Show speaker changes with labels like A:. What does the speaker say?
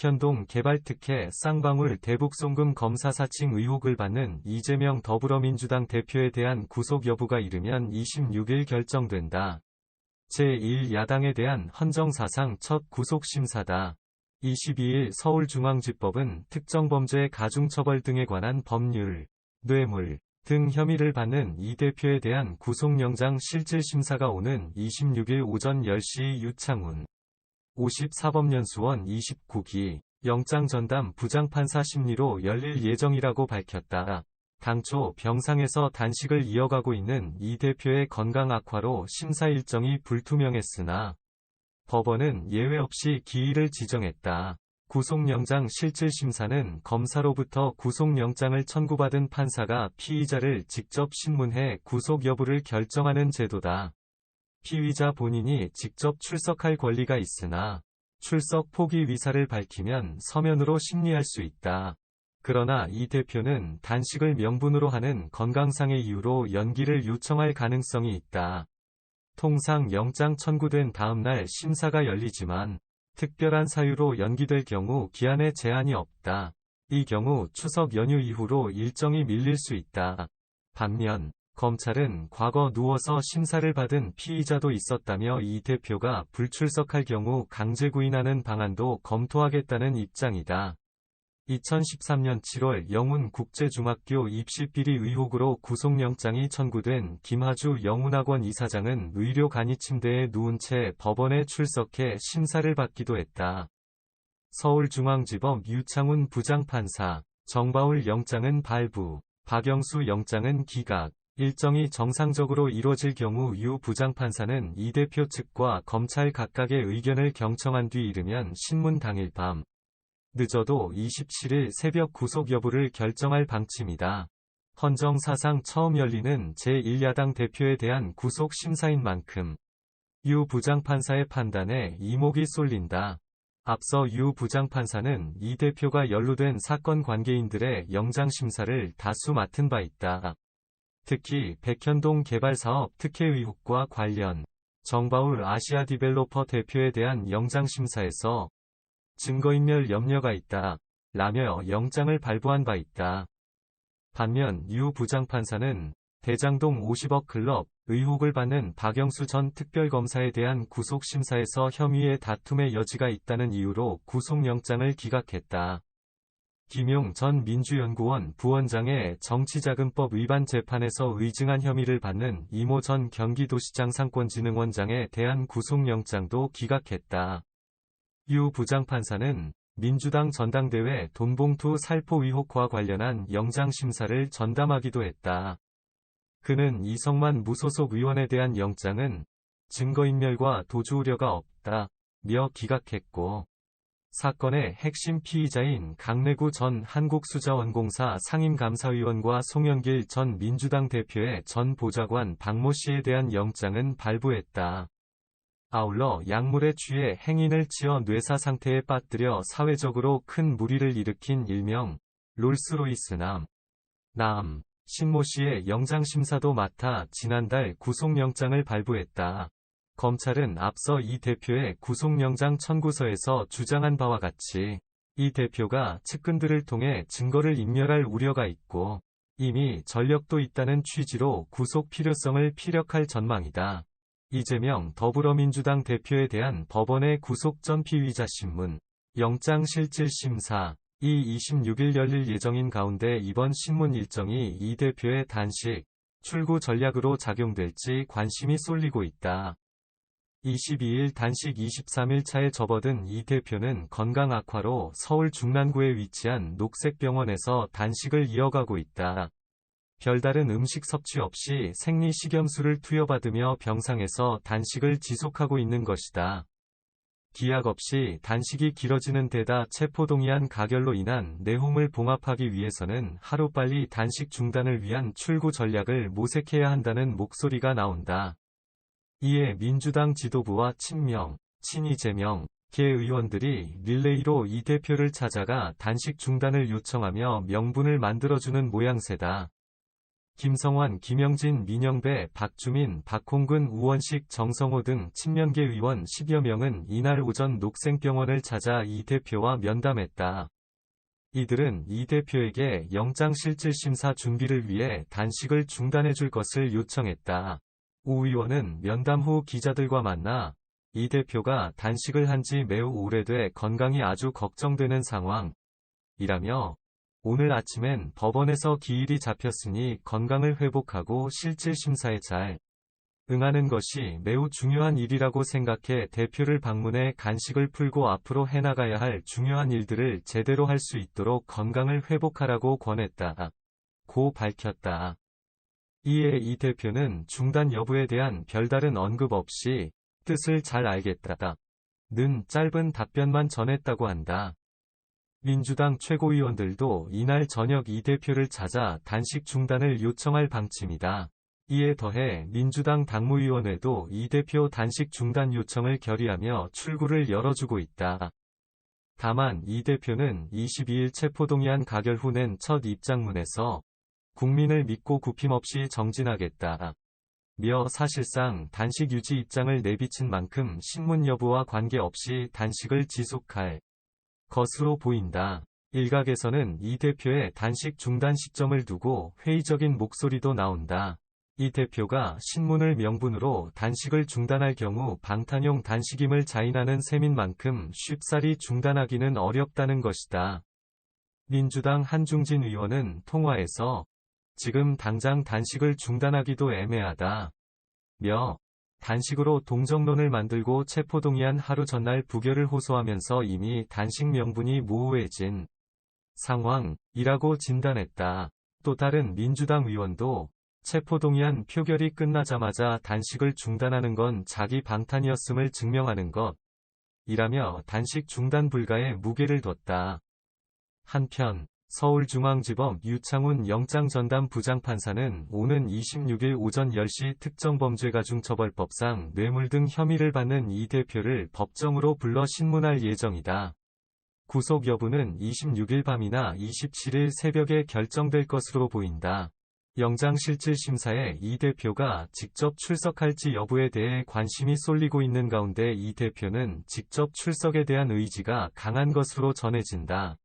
A: 백현동 개발특혜 쌍방울 대북송금 검사 사칭 의혹을 받는 이재명 더불어민주당 대표에 대한 구속 여부가 이르면 26일 결정된다. 제1야당에 대한 헌정사상 첫 구속심사다. 22일 서울중앙지법은 특정범죄 가중처벌 등에 관한 법률, 뇌물 등 혐의를 받는 이 대표에 대한 구속영장 실질심사가 오는 26일 오전 10시 유창훈 54법연수원 29기 영장 전담 부장판사 심리로 열릴 예정이라고 밝혔다. 당초 병상에서 단식을 이어가고 있는 이 대표의 건강 악화로 심사 일정이 불투명했으나 법원은 예외 없이 기일을 지정했다. 구속영장 실질심사는 검사로부터 구속영장을 청구받은 판사가 피의자를 직접 신문해 구속 여부를 결정하는 제도다. 피의자 본인이 직접 출석할 권리가 있으나 출석 포기 의사를 밝히면 서면으로 심리할 수 있다. 그러나 이 대표는 단식을 명분으로 하는 건강상의 이유로 연기를 요청할 가능성이 있다. 통상 영장 청구된 다음 날 심사가 열리지만 특별한 사유로 연기될 경우 기한에 제한이 없다. 이 경우 추석 연휴 이후로 일정이 밀릴 수 있다. 반면 검찰은 과거 누워서 심사를 받은 피의자도 있었다며 이 대표가 불출석할 경우 강제 구인하는 방안도 검토하겠다는 입장이다. 2013년 7월 영훈국제중학교 입시비리 의혹으로 구속영장이 청구된 김하주 영훈학원 이사장은 의료 간이 침대에 누운 채 법원에 출석해 심사를 받기도 했다. 서울중앙지법 유창훈 부장판사, 정바울 영장은 발부, 박영수 영장은 기각. 일정이 정상적으로 이뤄질 경우 유 부장판사는 이 대표 측과 검찰 각각의 의견을 경청한 뒤 이르면 신문 당일 밤, 늦어도 27일 새벽 구속 여부를 결정할 방침이다. 헌정사상 처음 열리는 제1야당 대표에 대한 구속 심사인 만큼 유 부장판사의 판단에 이목이 쏠린다. 앞서 유 부장판사는 이 대표가 연루된 사건 관계인들의 영장심사를 다수 맡은 바 있다. 특히 백현동 개발사업 특혜 의혹과 관련 정바울 아시아디벨로퍼 대표에 대한 영장심사에서 증거인멸 염려가 있다. 라며 영장을 발부한 바 있다. 반면 유 부장판사는 대장동 50억 클럽 의혹을 받는 박영수 전 특별검사에 대한 구속심사에서 혐의의 다툼의 여지가 있다는 이유로 구속영장을 기각했다. 김용 전 민주연구원 부원장의 정치자금법 위반 재판에서 의증한 혐의를 받는 이모 전 경기도시장 상권진흥원장에 대한 구속영장도 기각했다. 유 부장판사는 민주당 전당대회 돈봉투 살포 의혹과 관련한 영장심사를 전담하기도 했다. 그는 이성만 무소속 의원에 대한 영장은 증거인멸과 도주 우려가 없다며 기각했고, 사건의 핵심 피의자인 강래구 전 한국수자원공사 상임감사위원과 송영길 전 민주당 대표의 전 보좌관 박모 씨에 대한 영장은 발부했다. 아울러 약물에 취해 행인을 치어 뇌사 상태에 빠뜨려 사회적으로 큰 물의를 일으킨 일명 롤스로이스남 신모 씨의 영장심사도 맡아 지난달 구속영장을 발부했다. 검찰은 앞서 이 대표의 구속영장 청구서에서 주장한 바와 같이 이 대표가 측근들을 통해 증거를 인멸할 우려가 있고 이미 전력도 있다는 취지로 구속 필요성을 피력할 전망이다. 이재명 더불어민주당 대표에 대한 법원의 구속 전 피의자 신문 영장실질심사 이 26일 열릴 예정인 가운데 이번 신문 일정이 이 대표의 단식, 출구 전략으로 작용될지 관심이 쏠리고 있다. 22일 단식 23일 차에 접어든 이 대표는 건강 악화로 서울 중랑구에 위치한 녹색병원에서 단식을 이어가고 있다. 별다른 음식 섭취 없이 생리식염수를 투여받으며 병상에서 단식을 지속하고 있는 것이다. 기약 없이 단식이 길어지는 데다 체포동의안 가결로 인한 내홍을 봉합하기 위해서는 하루빨리 단식 중단을 위한 출구 전략을 모색해야 한다는 목소리가 나온다. 이에 민주당 지도부와 친명, 친이재명, 계 의원들이 릴레이로 이 대표를 찾아가 단식 중단을 요청하며 명분을 만들어주는 모양새다. 김성환, 김영진, 민영배, 박주민, 박홍근, 우원식, 정성호 등 친명계 의원 10여 명은 이날 오전 녹생병원을 찾아 이 대표와 면담했다. 이들은 이 대표에게 영장실질심사 준비를 위해 단식을 중단해줄 것을 요청했다. 우 의원은 면담 후 기자들과 만나 이 대표가 단식을 한 지 매우 오래돼 건강이 아주 걱정되는 상황이라며 오늘 아침엔 법원에서 기일이 잡혔으니 건강을 회복하고 실질심사에 잘 응하는 것이 매우 중요한 일이라고 생각해 대표를 방문해 간식을 풀고 앞으로 해나가야 할 중요한 일들을 제대로 할 수 있도록 건강을 회복하라고 권했다. 고 밝혔다. 이에 이 대표는 중단 여부에 대한 별다른 언급 없이 뜻을 잘 알겠다. 는 짧은 답변만 전했다고 한다. 민주당 최고위원들도 이날 저녁 이 대표를 찾아 단식 중단을 요청할 방침이다. 이에 더해 민주당 당무위원회도 이 대표 단식 중단 요청을 결의하며 출구를 열어주고 있다. 다만 이 대표는 22일 체포동의안 가결 후 낸 첫 입장문에서 국민을 믿고 굽힘없이 정진하겠다. 며 사실상 단식 유지 입장을 내비친 만큼 신문 여부와 관계없이 단식을 지속할 것으로 보인다. 일각에서는 이 대표의 단식 중단 시점을 두고 회의적인 목소리도 나온다. 이 대표가 신문을 명분으로 단식을 중단할 경우 방탄용 단식임을 자인하는 셈인 만큼 쉽사리 중단하기는 어렵다는 것이다. 민주당 한중진 의원은 통화에서 지금 당장 단식을 중단하기도 애매하다. 며 단식으로 동정론을 만들고 체포동의안 하루 전날 부결을 호소하면서 이미 단식 명분이 모호해진 상황이라고 진단했다. 또 다른 민주당 의원도 체포동의안 표결이 끝나자마자 단식을 중단하는 건 자기 방탄이었음을 증명하는 것이라며 단식 중단 불가에 무게를 뒀다. 한편 서울중앙지법 유창훈 영장전담 부장판사는 오는 26일 오전 10시 특정범죄가중처벌법상 뇌물 등 혐의를 받는 이 대표를 법정으로 불러 신문할 예정이다. 구속 여부는 26일 밤이나 27일 새벽에 결정될 것으로 보인다. 영장실질심사에 이 대표가 직접 출석할지 여부에 대해 관심이 쏠리고 있는 가운데 이 대표는 직접 출석에 대한 의지가 강한 것으로 전해진다.